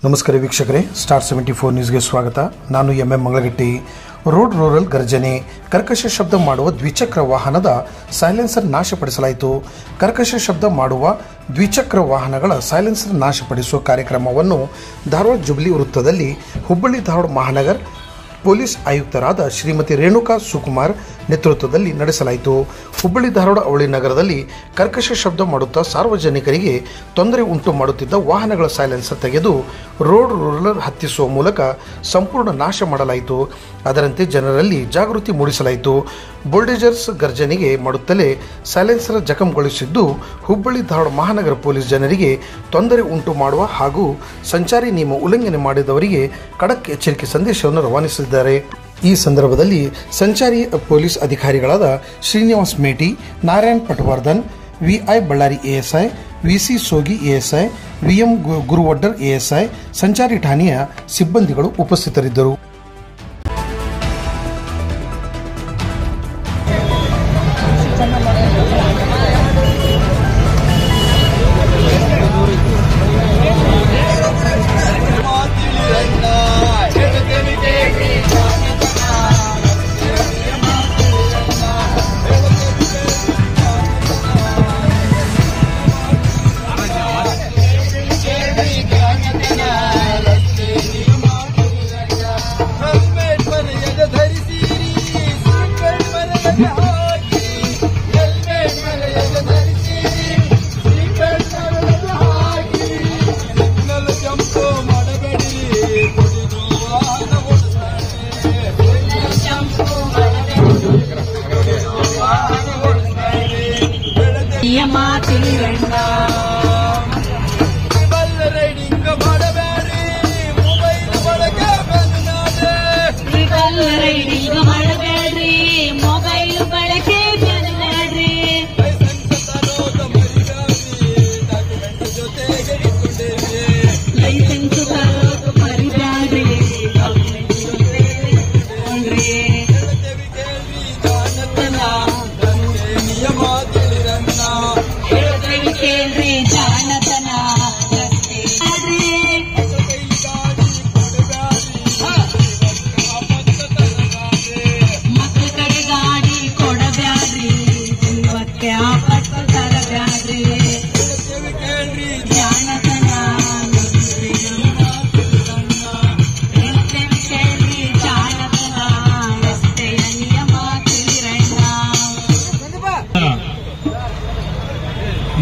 ನಮಸ್ಕಾರ ವೀಕ್ಷಕರೇ, ಸ್ಟಾರ್ 74 ನ್ಯೂಸ್ಗೆ ಸ್ವಾಗತ. ನಾನು ಎಂ ಮಂಗಳಗಟ್ಟಿ. ರೋಡ್ ರೂರಲ್ ಗರ್ಜನೆ, ಕರ್ಕಶ ಶಬ್ದ ಮಾಡುವ ದ್ವಿಚಕ್ರ ವಾಹನದ ಸೈಲೆನ್ಸರ್ ನಾಶಪಡಿಸಲಾಯಿತು. ಕರ್ಕಶ ಶಬ್ದ ಮಾಡುವ ದ್ವಿಚಕ್ರ ವಾಹನಗಳ ಸೈಲೆನ್ಸರ್ ನಾಶಪಡಿಸುವ ಕಾರ್ಯಕ್ರಮವನ್ನು ಧಾರವಾಡ ಜುಬ್ಲಿ ವೃತ್ತದಲ್ಲಿ ಹುಬ್ಬಳ್ಳಿ ಧಾರವಾಡ ಮಹಾನಗರ ಪೊಲೀಸ್ ಆಯುಕ್ತರಾದ ಶ್ರೀಮತಿ ರೇಣುಕಾ ಸುಕುಮಾರ್ ನೇತೃತ್ವದಲ್ಲಿ ನಡೆಸಲಾಯಿತು. ಹುಬ್ಬಳ್ಳಿ ಧಾರವಾಡ ಅವಳಿ ನಗರದಲ್ಲಿ ಕರ್ಕಶ ಶಬ್ದ ಮಾಡುತ್ತಾ ಸಾರ್ವಜನಿಕರಿಗೆ ತೊಂದರೆ ಉಂಟು ಮಾಡುತ್ತಿದ್ದ ವಾಹನಗಳ ಸೈಲೆನ್ಸರ್ ತೆಗೆದು ರೋಡ್ ರೂರಲ್ ಹತ್ತಿಸುವ ಮೂಲಕ ಸಂಪೂರ್ಣ ನಾಶ ಮಾಡಲಾಯಿತು. ಅದರಂತೆ ಜನರಲ್ಲಿ ಜಾಗೃತಿ ಮೂಡಿಸಲಾಯಿತು. ಬುಲ್ಡೇಜರ್ಸ್ ಗರ್ಜನೆಗೆ ಮಾಡುತ್ತಲೇ ಸೈಲೆನ್ಸರ್ ಜಖಂಗೊಳಿಸಿದ್ದು ಹುಬ್ಬಳ್ಳಿ ಧಾರವಾಡ ಮಹಾನಗರ ಪೊಲೀಸ್ ಜನರಿಗೆ ತೊಂದರೆ ಉಂಟು ಮಾಡುವ ಹಾಗೂ ಸಂಚಾರಿ ನಿಯಮ ಉಲ್ಲಂಘನೆ ಮಾಡಿದವರಿಗೆ ಖಡಕ್ ಎಚ್ಚರಿಕೆ ಸಂದೇಶವನ್ನು ರವಾನಿಸಿದ್ದಾರೆ. ಈ ಸಂದರ್ಭದಲ್ಲಿ ಸಂಚಾರಿ ಪೊಲೀಸ್ ಅಧಿಕಾರಿಗಳಾದ Srinivas Meti, Narayan Patwardhan, V I Ballari ASI, V C Sogi ASI, V M Guruvaddar ASI, ಸಂಚಾರಿ ಠಾಣೆಯ ಸಿಬ್ಬಂದಿಗಳು ಉಪಸ್ಥಿತರಿದ್ದರು.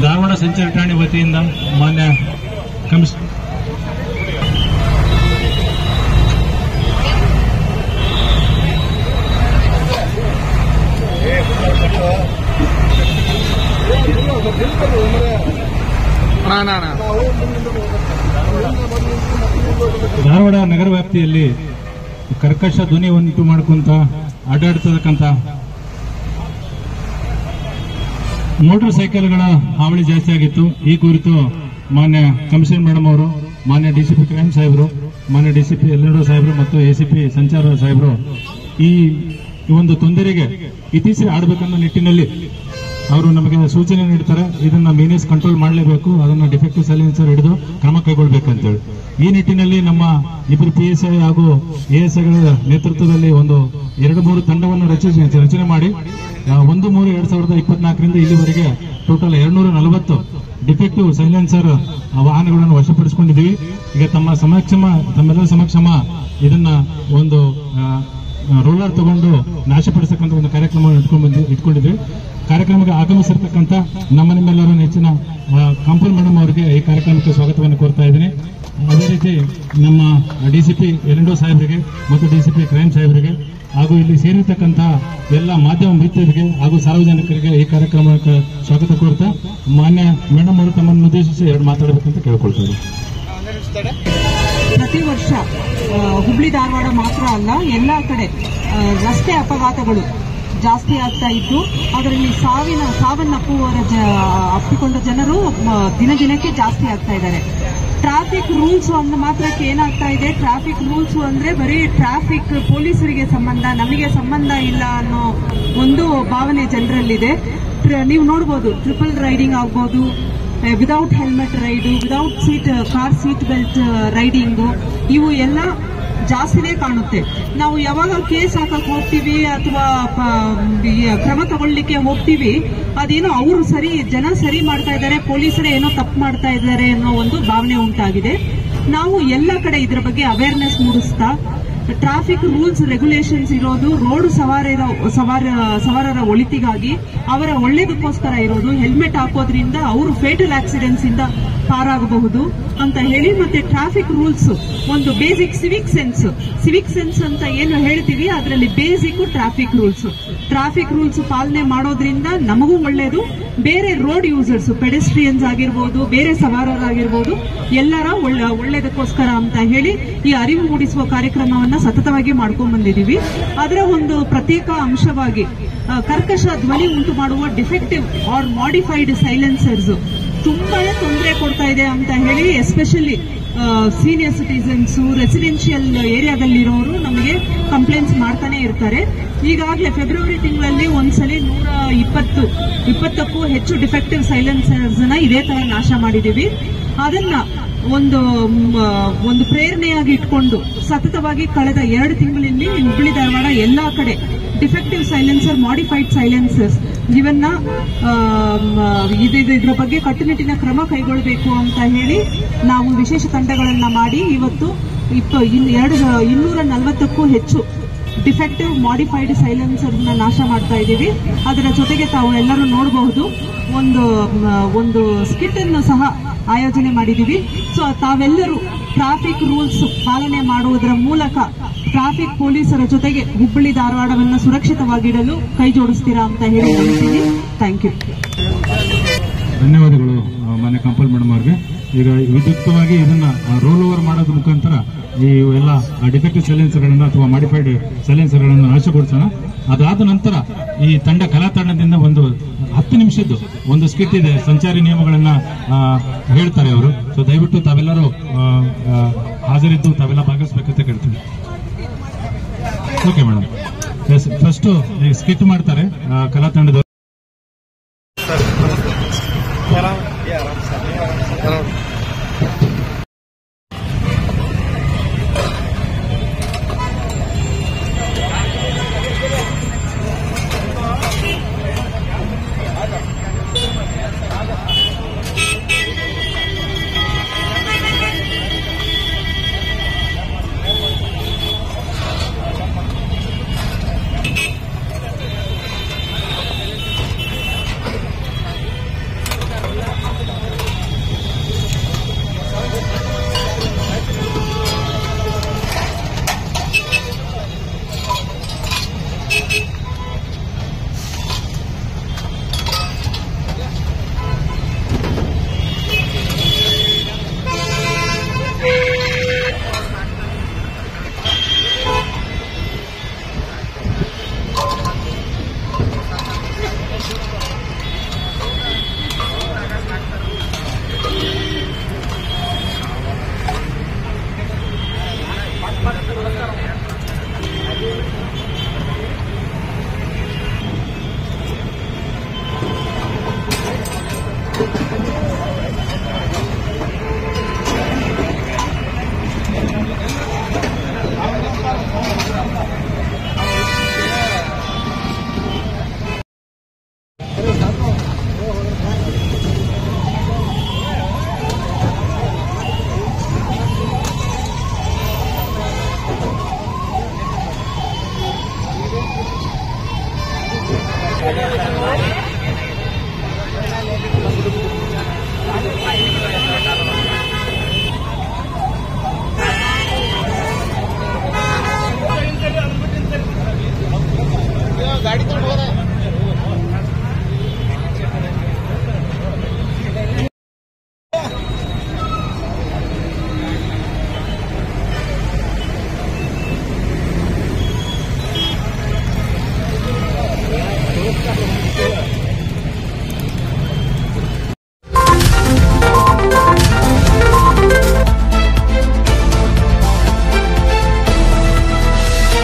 ಧಾರವಾಡ ಸಂಚಾರಿ ಠಾಣೆ ವತಿಯಿಂದ ಮಾನ್ಯ ಕಮಿಷನರ್ ಧಾರವಾಡ ನಗರ ವ್ಯಾಪ್ತಿಯಲ್ಲಿ ಕರ್ಕಶ ಧ್ವನಿ ಉಂಟು ಮಾಡಿಕೊಂತ ಅಡ್ಡಾಡ್ತಕ್ಕಂಥ ಮೋಟಾರ್ ಸೈಕಲ್ಗಳ ಹಾವಳಿ ಜಾಸ್ತಿ ಆಗಿತ್ತು. ಈ ಕುರಿತು ಮಾನ್ಯ ಕಮಿಷನರ್ ಮೇಡಮ್ ಅವರು, ಮಾನ್ಯ ಡಿಸಿಪಿ ಕ್ರೈಮ್ ಸಾಹೇಬರು, ಮಾನ್ಯ ಡಿಸಿಪಿ ಎಲ್ಲೆಂಡೋ ಸಾಹೇಬರು ಮತ್ತು ಎಸಿಪಿ ಸಂಚಾರ ಸಾಹೇಬರು ಈ ಒಂದು ತೊಂದರೆಗೆ ಇತ್ತೀಚೆಗೆ ಆಡಬೇಕನ್ನೋ ನಿಟ್ಟಿನಲ್ಲಿ ಅವರು ನಮಗೆ ಸೂಚನೆ ನೀಡ್ತಾರೆ. ಇದನ್ನ ಮೀನಿಯಸ್ ಕಂಟ್ರೋಲ್ ಮಾಡಲೇಬೇಕು, ಅದನ್ನ ಡಿಫೆಕ್ಟಿವ್ ಸೈಲೆನ್ಸರ್ ಹಿಡಿದು ಕ್ರಮ ಕೈಗೊಳ್ಳಬೇಕಂತೇಳಿ ಈ ನಿಟ್ಟಿನಲ್ಲಿ ನಮ್ಮ ಇಬ್ಬರು PSI ಹಾಗೂ ASIಗಳ ನೇತೃತ್ವದಲ್ಲಿ ಒಂದು 2-3 ತಂಡವನ್ನು ರಚನೆ ಮಾಡಿ 1/3/2024 ಇಲ್ಲಿವರೆಗೆ ಟೋಟಲ್ 240 ಡಿಫೆಕ್ಟಿವ್ ಸೈಲೆನ್ಸರ್ ವಾಹನಗಳನ್ನು ವಶಪಡಿಸಿಕೊಂಡಿದ್ದೀವಿ. ಈಗ ತಮ್ಮೆಲ್ಲರ ಸಮಕ್ಷಮ ಇದನ್ನ ಒಂದು ರೋಲರ್ ತಗೊಂಡು ನಾಶಪಡಿಸತಕ್ಕಂಥ ಒಂದು ಕಾರ್ಯಕ್ರಮವನ್ನು ಇಟ್ಕೊಂಡಿದ್ವಿ. ಕಾರ್ಯಕ್ರಮಕ್ಕೆ ಆಗಮಿಸಿರ್ತಕ್ಕಂಥ ನಿಮ್ಮೆಲ್ಲರ ನೆಚ್ಚಿನ ಕಾಂಪೌಂಡ್ ಮೇಡಮ್ ಅವರಿಗೆ ಈ ಕಾರ್ಯಕ್ರಮಕ್ಕೆ ಸ್ವಾಗತವನ್ನು ಕೋರ್ತಾ ಇದ್ದೀನಿ. ಅದೇ ರೀತಿ ನಮ್ಮ ಡಿಸಿಪಿ ಎಲ್ಲೆಂಡೋ ಸಾಹೇಬರಿಗೆ ಮತ್ತು ಡಿಸಿಪಿ ಕ್ರೈಮ್ ಸಾಹೇಬರಿಗೆ ಹಾಗೂ ಇಲ್ಲಿ ಸೇರಿರ್ತಕ್ಕಂಥ ಎಲ್ಲ ಮಾಧ್ಯಮ ಮಿತ್ರರಿಗೆ ಹಾಗೂ ಸಾರ್ವಜನಿಕರಿಗೆ ಈ ಕಾರ್ಯಕ್ರಮಕ್ಕೆ ಸ್ವಾಗತ ಕೋರ್ತಾ ಮಾನ್ಯ ಮೇಡಮ್ ಅವರು ತಮ್ಮನ್ನು ಉದ್ದೇಶಿಸಿ 2 ಮಾತಾಡಬೇಕಂತ ಕೇಳ್ಕೊಳ್ತಾರೆ. ಪ್ರತಿ ವರ್ಷ ಹುಬ್ಳಿ ಧಾರವಾಡ ಮಾತ್ರ ಅಲ್ಲ, ಎಲ್ಲ ಕಡೆ ರಸ್ತೆ ಅಪಘಾತಗಳು ಜಾಸ್ತಿ ಆಗ್ತಾ ಇದ್ದು ಅದರಲ್ಲಿ ಅಪ್ಪಿಕೊಂಡ ಜನರು ದಿನಕ್ಕೆ ಜಾಸ್ತಿ ಆಗ್ತಾ ಇದ್ದಾರೆ. ಟ್ರಾಫಿಕ್ ರೂಲ್ಸ್ ಒಂದು ಮಾತ್ರಕ್ಕೆ ಏನಾಗ್ತಾ ಇದೆ, ಟ್ರಾಫಿಕ್ ರೂಲ್ಸ್ ಅಂದ್ರೆ ಬರೀ ಟ್ರಾಫಿಕ್ ಪೊಲೀಸರಿಗೆ ಸಂಬಂಧ, ನಮಗೆ ಸಂಬಂಧ ಇಲ್ಲ ಅನ್ನೋ ಒಂದು ಭಾವನೆ ಜನರಲ್ಲಿದೆ. ನೀವು ನೋಡಬಹುದು, ಟ್ರಿಪಲ್ ರೈಡಿಂಗ್ ಆಗ್ಬೋದು, without helmet raid, without car seat belt riding, ಇವು ಎಲ್ಲ ಜಾಸ್ತಿನೇ ಕಾಣುತ್ತೆ. ನಾವು ಯಾವಾಗ ಕೇಸ್ ಹಾಕಕ್ ಹೋಗ್ತೀವಿ ಅಥವಾ ಕ್ರಮ ತಗೊಳ್ಳಿಕ್ಕೆ ಹೋಗ್ತೀವಿ, ಅದೇನೋ ಅವರು ಜನ ಸರಿ ಮಾಡ್ತಾ ಇದ್ದಾರೆ, ಪೊಲೀಸರೇ ಏನೋ ತಪ್ಪು ಮಾಡ್ತಾ ಇದ್ದಾರೆ ಅನ್ನೋ ಒಂದು ಭಾವನೆ ಉಂಟಾಗಿದೆ. ನಾವು ಎಲ್ಲ ಕಡೆ ಇದರ ಬಗ್ಗೆ ಅವೇರ್ನೆಸ್ ಮೂಡಿಸ್ತಾ, ಟ್ರಾಫಿಕ್ ರೂಲ್ಸ್ ರೆಗ್ಯುಲೇಷನ್ಸ್ ಇರೋದು ರೋಡ್ ಸವಾರರ ಒಳಿತಿಗಾಗಿ, ಅವರ ಒಳ್ಳೇದಕ್ಕೋಸ್ಕರ ಇರೋದು. ಹೆಲ್ಮೆಟ್ ಹಾಕೋದ್ರಿಂದ ಅವರು ಫೇಟಲ್ ಆಕ್ಸಿಡೆಂಟ್ಸ್ ಇಂದ ಪಾರಾಗಬಹುದು ಅಂತ ಹೇಳಿ, ಮತ್ತೆ ಟ್ರಾಫಿಕ್ ರೂಲ್ಸ್ ಒಂದು ಬೇಸಿಕ್ ಸಿವಿಕ್ ಸೆನ್ಸ್ ಅಂತ ಏನು ಹೇಳ್ತೀವಿ, ಅದರಲ್ಲಿ ಬೇಸಿಕ್ ಟ್ರಾಫಿಕ್ ರೂಲ್ಸ್ ಪಾಲನೆ ಮಾಡೋದ್ರಿಂದ ನಮಗೂ ಒಳ್ಳೇದು, ಬೇರೆ ರೋಡ್ ಯೂಸರ್ಸ್ ಪೆಡೆಸ್ಟ್ರಿಯನ್ಸ್ ಆಗಿರ್ಬೋದು, ಬೇರೆ ಸವಾರರಾಗಿರ್ಬೋದು, ಎಲ್ಲರ ಒಳ್ಳೇದಕ್ಕೋಸ್ಕರ ಅಂತ ಹೇಳಿ ಈ ಅರಿವು ಮೂಡಿಸುವ ಕಾರ್ಯಕ್ರಮವನ್ನ ಸತತವಾಗಿ ಮಾಡ್ಕೊಂಡ್ ಬಂದಿದ್ದೀವಿ. ಅದರ ಒಂದು ಪ್ರತ್ಯೇಕ ಅಂಶವಾಗಿ ಕರ್ಕಶ ಧ್ವನಿ ಉಂಟು ಮಾಡುವ ಡಿಫೆಕ್ಟಿವ್ ಆರ್ ಮಾಡಿಫೈಡ್ ಸೈಲೆನ್ಸರ್ಸ್ ತುಂಬಾನೇ ತೊಂದರೆ ಕೊಡ್ತಾ ಇದೆ ಅಂತ ಹೇಳಿ, ಎಸ್ಪೆಷಲಿ ಸೀನಿಯರ್ ಸಿಟಿಸನ್ಸ್, ರೆಸಿಡೆನ್ಷಿಯಲ್ ಏರಿಯಾದಲ್ಲಿರೋರು ನಮಗೆ ಕಂಪ್ಲೇಂಟ್ಸ್ ಮಾಡ್ತಾನೆ ಇರ್ತಾರೆ. ಈಗಾಗಲೇ ಫೆಬ್ರವರಿ ತಿಂಗಳಲ್ಲಿ ಒಂದ್ಸಲಿ 120ಕ್ಕೂ ಹೆಚ್ಚು ಡಿಫೆಕ್ಟಿವ್ ಸೈಲೆನ್ಸರ್ಸ್ ನ ಇದೇ ತರ ನಾಶ ಮಾಡಿದೀವಿ. ಅದನ್ನ ಒಂದು ಪ್ರೇರಣೆಯಾಗಿ ಇಟ್ಕೊಂಡು ಸತತವಾಗಿ ಕಳೆದ 2 ತಿಂಗಳಲ್ಲಿ ಹುಬ್ಬಳ್ಳಿ ಧಾರವಾಡ ಎಲ್ಲಾ ಕಡೆ ಡಿಫೆಕ್ಟಿವ್ ಸೈಲೆನ್ಸರ್, ಮಾಡಿಫೈಡ್ ಸೈಲೆನ್ಸರ್ಸ್ ಇವನ್ನ ಇದರ ಬಗ್ಗೆ ಕಟ್ಟುನಿಟ್ಟಿನ ಕ್ರಮ ಕೈಗೊಳ್ಳಬೇಕು ಅಂತ ಹೇಳಿ ನಾವು ವಿಶೇಷ ತಂಡಗಳನ್ನ ಮಾಡಿ ಇವತ್ತು 240ಕ್ಕೂ ಹೆಚ್ಚು ಡಿಫೆಕ್ಟಿವ್ ಮಾಡಿಫೈಡ್ ಸೈಲೆನ್ಸರ್ ನಾಶ ಮಾಡ್ತಾ ಇದ್ದೀವಿ. ಅದರ ಜೊತೆಗೆ ತಾವು ಎಲ್ಲರೂ ನೋಡಬಹುದು, ಒಂದು ಸ್ಕಿಟ್ ಅನ್ನು ಸಹ ಆಯೋಜನೆ ಮಾಡಿದ್ದೀವಿ. ಸೊ ತಾವೆಲ್ಲರೂ ಟ್ರಾಫಿಕ್ ರೂಲ್ಸ್ ಪಾಲನೆ ಮಾಡುವುದರ ಮೂಲಕ ಟ್ರಾಫಿಕ್ ಪೊಲೀಸರ ಜೊತೆಗೆ ಹುಬ್ಬಳ್ಳಿ ಧಾರವಾಡವನ್ನು ಸುರಕ್ಷಿತವಾಗಿಡಲು ಕೈ ಜೋಡಿಸ್ತೀರಾ ಅಂತ ಹೇಳಿ ಹೇಳ್ತೀನಿ. Thank you. ಧನ್ಯವಾದಗಳು ಮಾನ್ಯ ಕಂಪಲ್ ಮೇಡಮ್ ಅವ್ರಿಗೆ. ಈಗ ವಿದ್ಯುಕ್ತವಾಗಿ ಇದನ್ನ ರೋಲ್ ಓವರ್ ಮಾಡೋದ್ರ ಮುಖಾಂತರ ಈ ಎಲ್ಲ ಡಿಫೆಕ್ಟಿವ್ ಸೈಲೆನ್ಸರ್ಗಳನ್ನ ಅಥವಾ ಮಾಡಿಫೈಡ್ ಸೈಲೆನ್ಸರ್ಗಳನ್ನು ನಾಶಗೊಳಿಸೋಣ. ಅದಾದ ನಂತರ ಈ ಕಲಾ ತಂಡದಿಂದ ಒಂದು 10 ನಿಮಿಷದ್ದು ಒಂದು ಸ್ಕಿಟ್ ಇದೆ, ಸಂಚಾರಿ ನಿಯಮಗಳನ್ನ ಹೇಳ್ತಾರೆ ಅವರು. ಸೊ ದಯವಿಟ್ಟು ತಾವೆಲ್ಲರೂ ಹಾಜರಿದ್ದು ತಾವೆಲ್ಲ ಭಾಗವಹಿಸಬೇಕಂತ ಕೇಳ್ತೀನಿ. ಓಕೆ ಮೇಡಮ್, ಫಸ್ಟ್ ಸ್ಕಿಟ್ ಮಾಡ್ತಾರೆ ಕಲಾ ತಂಡದವರು.